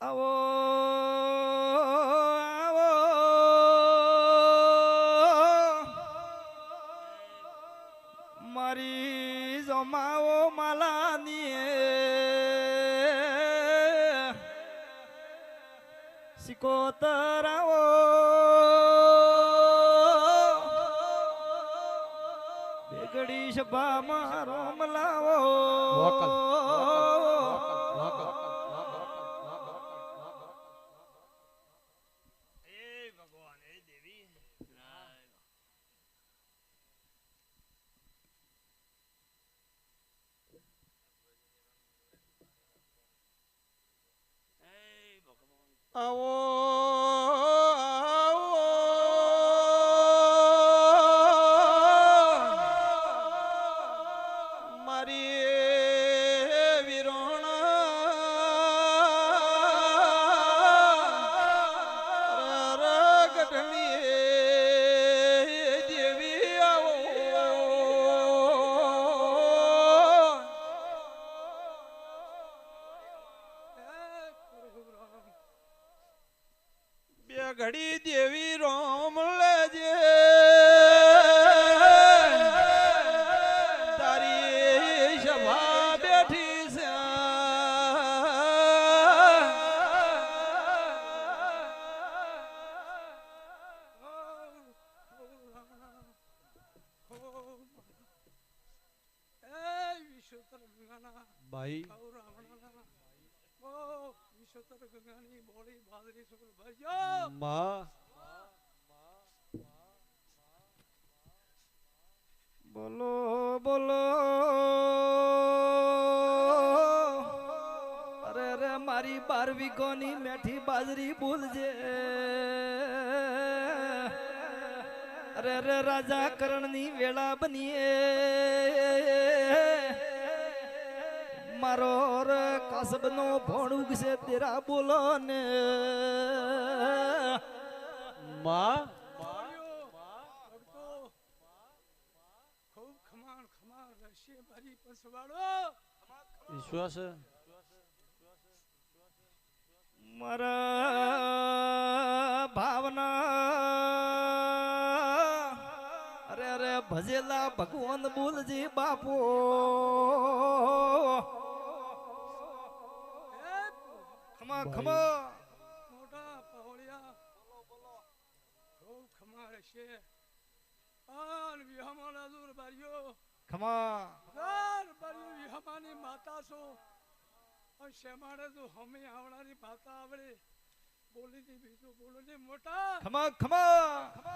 આવો આવો મારી જમાવો માલાની સિકોતર આવો બેગડી સભામાં રોમ લાવો આવો મારી વિરોણા ગઢની દેવી આવો બે ઘડી દેવી રોમ લેજે તારી સભા બેઠી છે ભાઈ માં બોલો બોલો અરે રે મારી 12 વીઘોની મેઠી બાજરી ભૂલજે અરે રે રાજા કરણની વેળા બનીએ મારો રે કાસબનો ભોણું છે તેરા બોલો ને માં વિશ્વાસ મારા ભાવના અરે અરે ભજેલા ભગવાન બોલજી બાપો ખમા ખમા મોટા પહોળિયા ખૂબ ખમા રહેશે આન વિહમાના દૂર બારીઓ ખમા દર બારીઓ વિહમાની માતા છો અને શેમાડે તો હમે આવનારી માતા આવડે બોલી દી બીજું બોલો ને મોટા ખમા ખમા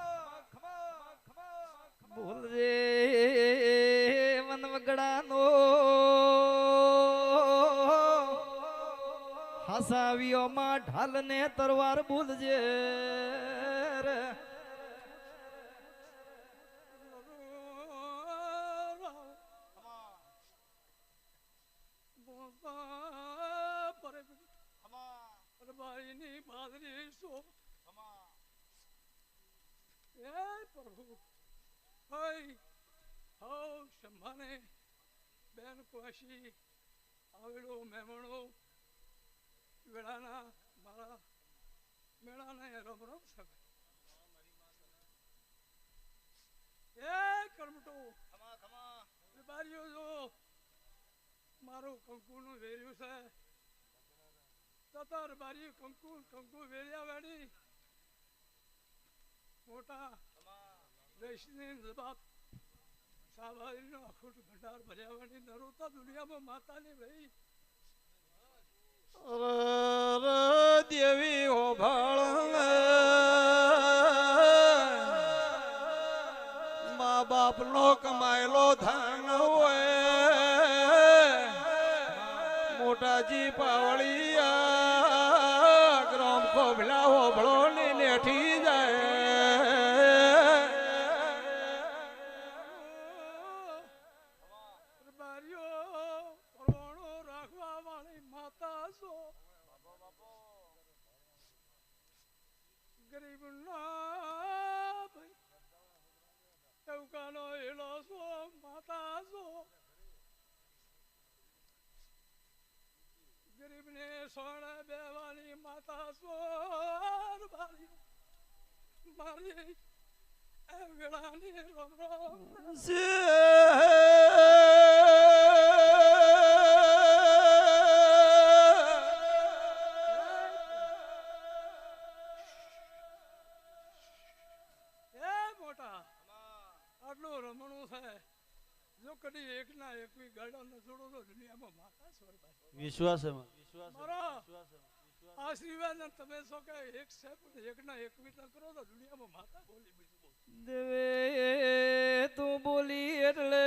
બોલજે વનવગડાનો હસાવીઓમાં ઢાલને તરવાર બોલજે રે બારીની બાદરી સો એ પ્રભુ હઈ હો શંભાને બેન કુવાશી આવેલો મહેમાનો વેળાના મારા મેળાના રમ રમ સગાઈ એ કરમટો બારીઓ જો મારું કંકુનું વેર્યું છે તતર બારી કંકુ કંકુ વેર્યા વાળી મોટા દેશની જવાબ સાવારીનો અખૂટ ભંડાર ભર્યા વાળી નરોતા દુનિયામાં માતાની રહી દેવી ઓભાળ મા બાપ નો કમાયેલો ધન હોય મોટાજી પાવળિયા ગ્રામ ખોભલા હોભળો ને નેઠી જાય બારીઓ પરવાણો રાખવા વાળી માતા છો ગરીબ ના ટવકાનો એલો છો માતા છો ગરીબને સોણે બેવાની માતા સોર મારી એ વેળાની રોમ રોમ એ મોટા આટલું રમણું છે જો કદી એક ના એકવી ગાડા ન છોડો તો દુનિયામાં માતા સ્વર વિશ્વાસ છે મારો આશીર્વાદ ને તમે છો કે એક છે પણ એક ના એકવી ન કરો તો દુનિયામાં માતા બોલી બીજું બોલ દેવે તું બોલી એટલે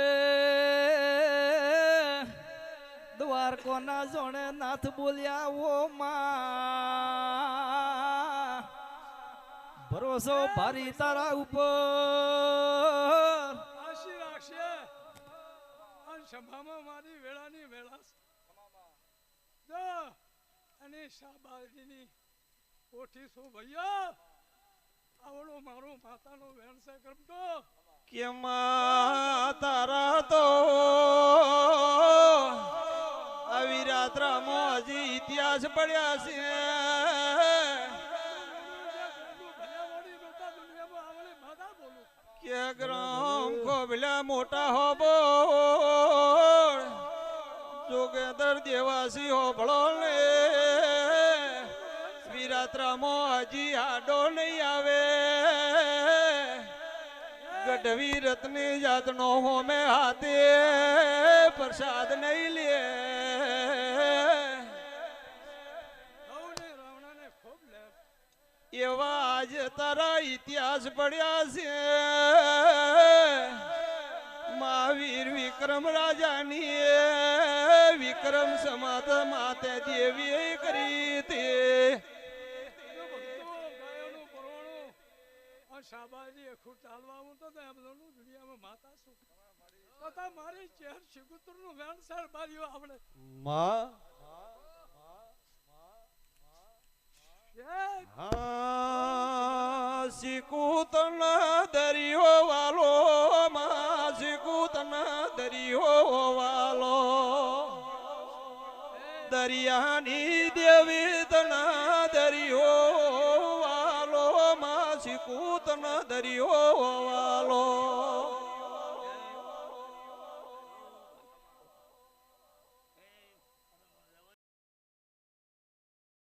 દ્વારકોના જોણે નાથ બોલ્યા ઓ માં ભરોસો ભારી તારા ઉપર આશી રાખશે અને સભામાં મારી વેળાની વેળા છે. જો અને શાબાજીની કોઠી છો ભૈયા આવડો મારો માતાનો વેણ છે કરતો કેમાં તારા તો આવી રાત્રામાં હજી ઇતિહાસ પડ્યા છે કે ગ્રામ ખોબલા મોટા હોબો જોગેદર દેવાસી હોબળો ને વિરાત્રામાં હજી આડો નહીં આવે ગઢવી રત્ની જાતનો હોમે હાથે પ્રસાદ નહીં લે રાવણાને ખૂબ લે એવા આજ તારા ઇતિહાસ પડ્યા છે મહાવીર વિક્રમ રાજાની વિક્રમ સમાત માતે દેવી કરી તે શાબાજી અખૂટ ચાલવા હું તો એમ જોનું દુનિયામાં માતા શું તથા મારી ચેર શિગુત્ર નું વેણ સર બારીઓ આવડે માં સિકુતન દરિયો વાલો માં સિકુતન દરિયો વાલો દરિયાની દેવી તના દરિયો વાલો માં સિકુતન દરિયો